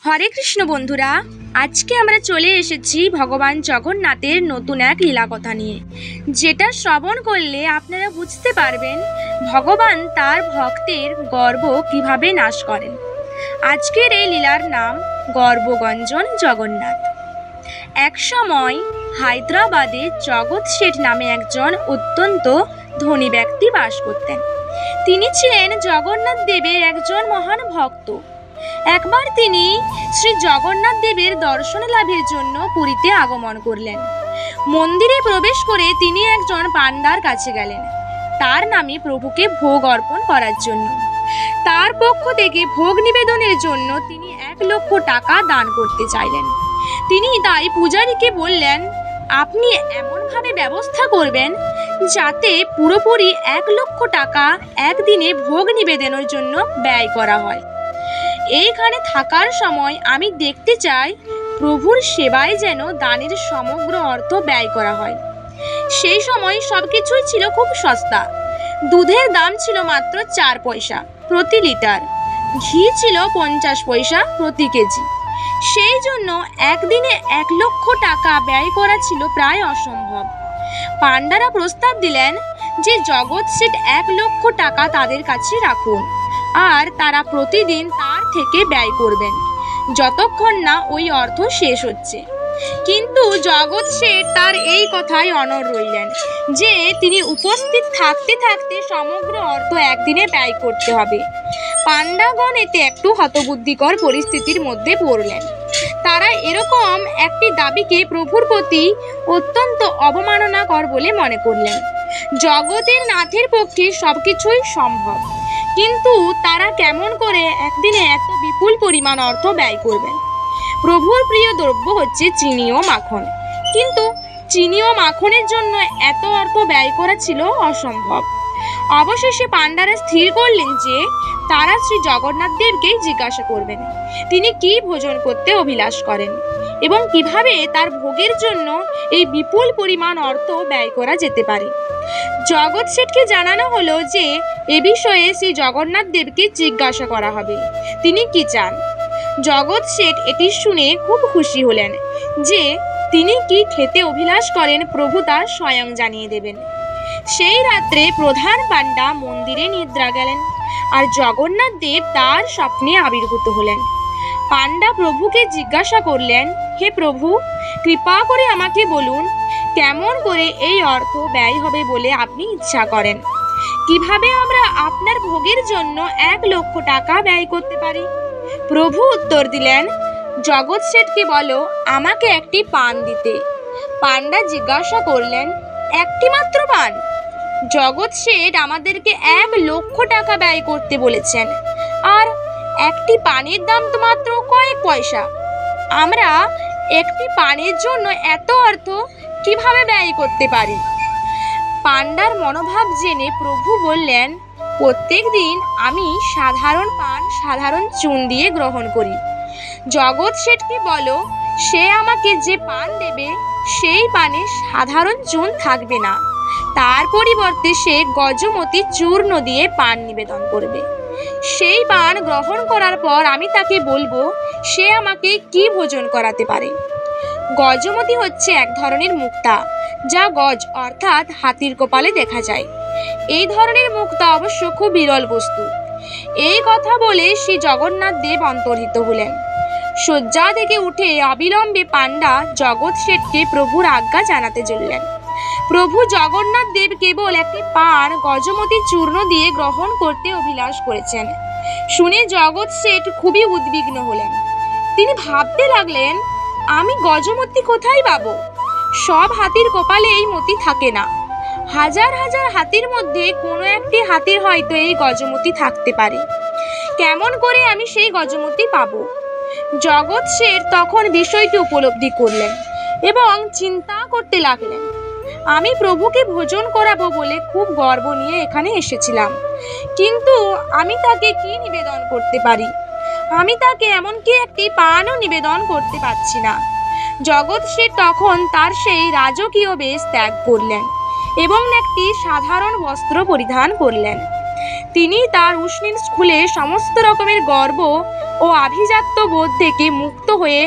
হরে কৃষ্ণ বন্ধুরা, আজকে আমরা চলে এসেছি ভগবান জগন্নাথের নতুন এক লীলা কথা নিয়ে, যেটা শ্রবণ করলে আপনারা বুঝতে পারবেন ভগবান তার ভক্তের গর্ব কিভাবে নাশ করেন। আজকের এই লীলার নাম গর্বগঞ্জন জগন্নাথ। এক সময় হায়দ্রাবাদে জগৎ শেঠ নামে একজন অত্যন্ত ধনী ব্যক্তি বাস করতেন। তিনি ছিলেন জগন্নাথ দেবের একজন মহান ভক্ত। একবার তিনি শ্রী জগন্নাথ দেবের দর্শন লাভের জন্য পুরীতে আগমন করলেন। মন্দিরে প্রবেশ করে তিনি একজন পান্ডার কাছে গেলেন তার নামে প্রভুকে ভোগ অর্পণ করার জন্য। তার পক্ষ থেকে ভোগ নিবেদনের জন্য তিনি 1 লক্ষ টাকা দান করতে চাইলেন। তিনি তাই পূজারীকে বললেন, আপনি এমনভাবে ব্যবস্থা করবেন যাতে পুরোপুরি 1 লক্ষ টাকা একদিনে ভোগ নিবেদনের জন্য ব্যয় করা হয়। এইখানে থাকার সময় আমি দেখতে চাই প্রভুর সেবায় যেন দানের সমগ্র অর্থ ব্যয় করা হয়। সেই সময় সবকিছুই ছিল খুব সস্তা। দুধের দাম ছিল মাত্র 4 পয়সা প্রতি লিটার, ঘি ছিল 50 পয়সা প্রতি কেজি। সেই জন্য একদিনে 1 লক্ষ টাকা ব্যয় করা ছিল প্রায় অসম্ভব। পান্ডারা প্রস্তাব দিলেন যে জগৎ শেঠ 1 লক্ষ টাকা তাদের কাছে রাখুন, আর তারা প্রতিদিন তার থেকে ব্যয় করবেন যতক্ষণ না ওই অর্থ শেষ হচ্ছে। কিন্তু জগৎ শেঠ তার এই কথায় অনড় রইলেন যে তিনি উপস্থিত থাকতে থাকতে সমগ্র অর্থ একদিনে ব্যয় করতে হবে। পান্ডাগণ এতে একটু হতবুদ্ধিকর পরিস্থিতির মধ্যে পড়লেন। তারা এরকম একটি দাবিকে প্রভুর প্রতি অত্যন্ত অবমাননাকর বলে মনে করলেন। জগতের নাথের পক্ষে সবকিছুই সম্ভব, কিন্তু তারা কেমন করে একদিনে এত বিপুল পরিমাণ অর্থ ব্যয় করবেন। প্রভুর প্রিয় দ্রব্য হচ্ছে চিনি ও মাখন, কিন্তু চিনি ও মাখনের জন্য এত অর্থ ব্যয় করা ছিল অসম্ভব। অবশেষে পান্ডারা স্থির করলেন যে তারা শ্রী জগন্নাথ দেবকেই জিজ্ঞাসা করবেন তিনি কি ভোজন করতে অভিলাষ করেন এবং কিভাবে তার ভোগের জন্য এই বিপুল পরিমাণ অর্থ ব্যয় করা যেতে পারে। জগৎ শেঠকে জানানো হলো যে এ বিষয়ে শ্রী জগন্নাথ দেবকে জিজ্ঞাসা করা হবে তিনি কি চান। জগৎ শেঠ এটি শুনে খুব খুশি হলেন যে তিনি কি খেতে অভিলাষ করেন প্রভু তার স্বয়ং জানিয়ে দেবেন। সেই রাত্রে প্রধান পান্ডা মন্দিরে নিদ্রা গেলেন, আর জগন্নাথ দেব তার স্বপ্নে আবির্ভূত হলেন। পান্ডা প্রভুকে জিজ্ঞাসা করলেন, হে প্রভু, কৃপা করে আমাকে বলুন কেমন করে এই অর্থ ব্যয় হবে বলে আপনি ইচ্ছা করেন। কিভাবে আমরা আপনার ভোগের জন্য 1 লক্ষ টাকা ব্যয় করতে পারি। প্রভু উত্তর দিলেন, জগৎ শেঠকে বলো আমাকে একটি পান দিতে। পান্ডা জিজ্ঞাসা করলেন, একটি মাত্র পান? জগৎ শেঠ আমাদেরকে 1 লক্ষ টাকা ব্যয় করতে বলেছেন, আর একটি পানের দাম তো মাত্র কয়েক পয়সা। আমরা একটি পানের জন্য এত অর্থ কিভাবে ব্যয় করতে পারি? পান্ডার মনোভাব জেনে প্রভু বললেন, প্রত্যেক দিন আমি সাধারণ পান সাধারণ চুন দিয়ে গ্রহণ করি। জগৎ শেঠকে বলো সে আমাকে যে পান দেবে সেই পানে সাধারণ চুন থাকবে না, তার পরিবর্তে সে গজমতি চূর্ণ দিয়ে পান নিবেদন করবে। সেই পান গ্রহণ করার পর আমি তাকে বলবো সে আমাকে কি ভোজন করাতে পারে। গজমতি হচ্ছে এক ধরনের মুক্তা, যা গজ অর্থাৎ হাতির কপালে দেখা যায়। এই ধরনের মুক্তা অবশ্য খুব বিরল বস্তু। এই কথা বলে শ্রী জগন্নাথ দেব অন্তর্হিত হলেন। শয্যা থেকে উঠে অবিলম্বে পান্ডা জগৎ শেঠকে প্রভুর আজ্ঞা জানাতে চললেন। প্রভু জগন্নাথ দেব কেবল একটি পান গজমতি চূর্ণ দিয়ে গ্রহণ করতে অভিলাষ করেছেন। শুনে জগৎ শেঠ খুবই উদ্বিগ্ন হলেন। তিনি ভাবতে লাগলেন, আমি গজমতি কোথায় পাবো? সব হাতির কপালে এই মতি থাকে না। হাজার হাজার হাতির মধ্যে কোনো একটি হাতির হয়তো এই গজমতি থাকতে পারে। কেমন করে আমি সেই গজমতি পাবো? জগৎ শেঠ তখন বিষয়টি উপলব্ধি করলেন এবং চিন্তা করতে লাগলেন, আমি প্রভুকে ভোজন করাবো বলে খুব গর্ব নিয়ে এখানে এসেছিলাম, কিন্তু আমি তাকে কি নিবেদন করতে পারি? আমি তাকে এমনকি একটি পানও নিবেদন করতে পারছি না। জগৎ শেঠ তখন তার সেই রাজকীয় বেশ ত্যাগ করলেন এবং একটি সাধারণ বস্ত্র পরিধান করলেন। তিনি তার উষ্ণীল খুলে সমস্ত রকমের গর্ব ও আভিজাত্য বোধ থেকে মুক্ত হয়ে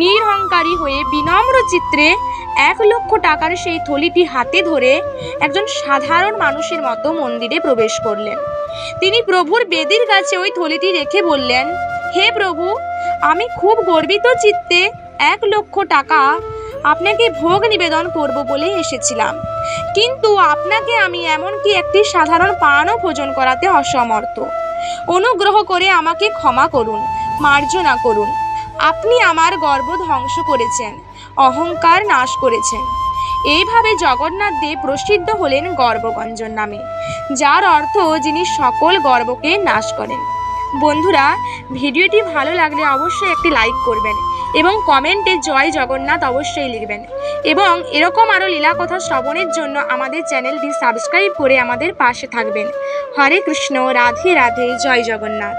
নিরহংকারী হয়ে বিনম্র চিত্রে 1,00,000 টাকার সেই থলিটি হাতে ধরে একজন সাধারণ মানুষের মতো মন্দিরে প্রবেশ করলেন। তিনি প্রভুর বেদির কাছে ওই থলিটি রেখে বললেন, হে প্রভু, আমি খুব গর্বিত চিত্তে 1,00,000 টাকা আপনাকে ভোগ নিবেদন করব বলে এসেছিলাম, কিন্তু আপনাকে আমি এমনকি একটি সাধারণ পানও ভোজন করাতে অসমর্থ। অনুগ্রহ করে আমাকে ক্ষমা করুন, মার্জনা করুন। আপনি আমার গর্ব ধ্বংস করেছেন, অহংকার নাশ করেছেন। এইভাবে জগন্নাথ দেব প্রসিদ্ধ হলেন গর্বগঞ্জন নামে, যার অর্থ যিনি সকল গর্বকে নাশ করেন। বন্ধুরা, ভিডিওটি ভালো লাগলে অবশ্যই একটি লাইক করবেন এবং কমেন্টে জয় জগন্নাথ অবশ্যই লিখবেন, এবং এরকম আরও লীলা কথা শ্রবণের জন্য আমাদের চ্যানেলটি সাবস্ক্রাইব করে আমাদের পাশে থাকবেন। হরে কৃষ্ণ, রাধে রাধে, জয় জগন্নাথ।